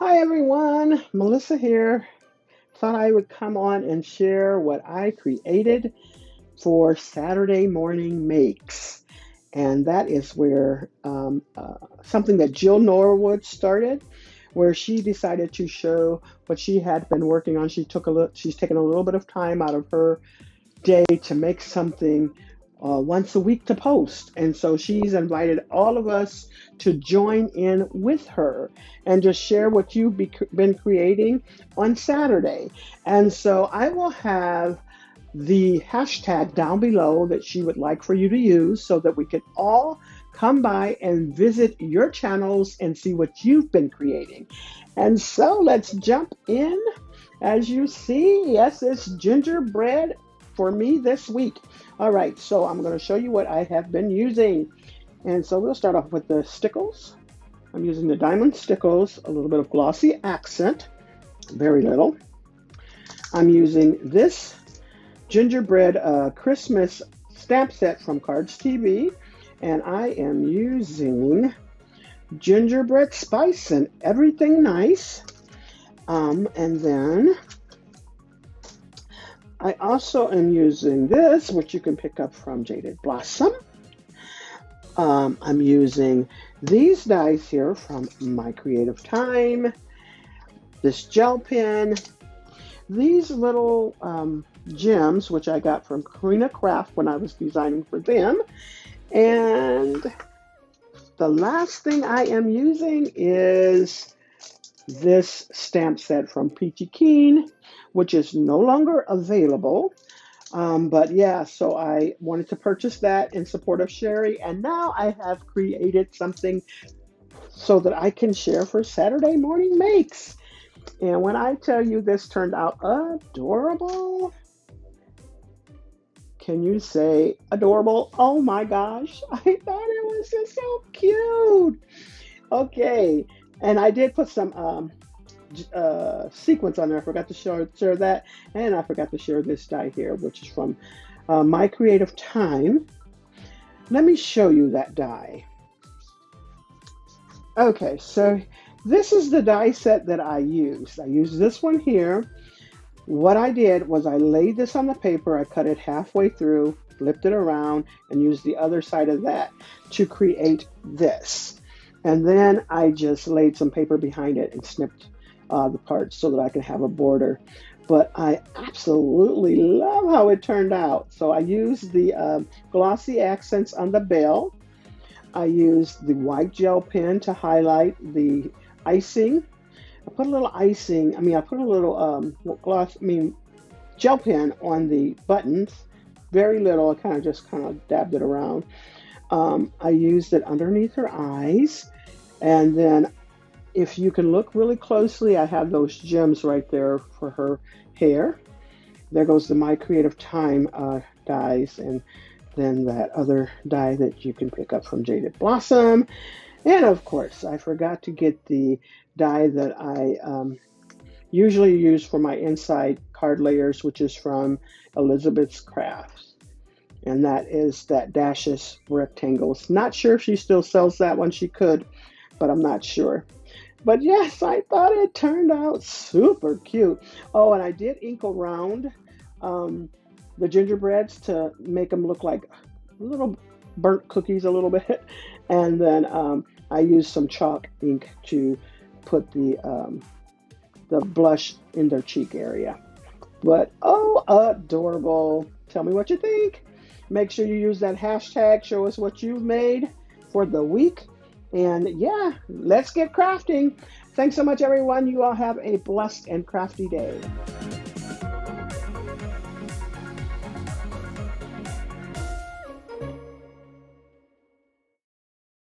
Hi everyone, Melissa here. Thought I would come on and share what I created for Saturday morning makes. And that is where something that Jill Norwood started, where she decided to show what she had been working on. She's taken a little bit of time out of her day to make something once a week to post. And so she's invited all of us to join in with her and just share what been creating on Saturday. And so I will have the hashtag down below that she would like for you to use so that we can all come by and visit your channels and see what you've been creating. And so let's jump in. As you see, yes, it's gingerbread for me this week. All right, so I'm going to show you what I have been using. And so we'll start off with the stickles. I'm using the diamond stickles, a little bit of glossy accent, very little. I'm using this gingerbread Christmas stamp set from Cards TV, and I am using gingerbread spice and everything nice. And then I also am using this, which you can pick up from Jaded Blossom. I'm using these dies here from My Creative Time, this gel pen, these little gems, which I got from Karina Craft when I was designing for them. And the last thing I am using is this stamp set from Peachy Keen, which is no longer available. But yeah, so I wanted to purchase that in support of Sherry, and now I have created something so that I can share for Saturday morning makes. And when I tell you this turned out adorable, can you say adorable? Oh my gosh, I thought it was just so cute. Okay, and I did put some sequence on there. I forgot to share that, and I forgot to share this die here, which is from My Creative Time. Let me show you that die. Okay, so this is the die set that I used. I used this one here. What I did was I laid this on the paper, I cut it halfway through, flipped it around, and used the other side of that to create this. And then I just laid some paper behind it and snipped the parts so that I could have a border. But I absolutely love how it turned out. So I used the glossy accents on the bell. I used the white gel pen to highlight the icing. I put a little icing, I put a little gel pen on the buttons. Very little, I kind of dabbed it around. I used it underneath her eyes. And then if you can look really closely, I have those gems right there for her hair. There goes the My Creative Time dies, and then that other die that you can pick up from Jaded Blossom. And of course, I forgot to get the die that I usually use for my inside card layers, which is from Elizabeth's Crafts. And that is that Dashes Rectangles. Not sure if she still sells that one. She could, but I'm not sure. But yes, I thought it turned out super cute. Oh, and I did ink around the gingerbreads to make them look like little burnt cookies a little bit. And then I used some chalk ink to put the blush in their cheek area. But oh, adorable. Tell me what you think. Make sure you use that hashtag. Show us what you've made for the week. And yeah, let's get crafting. Thanks so much, everyone. You all have a blessed and crafty day.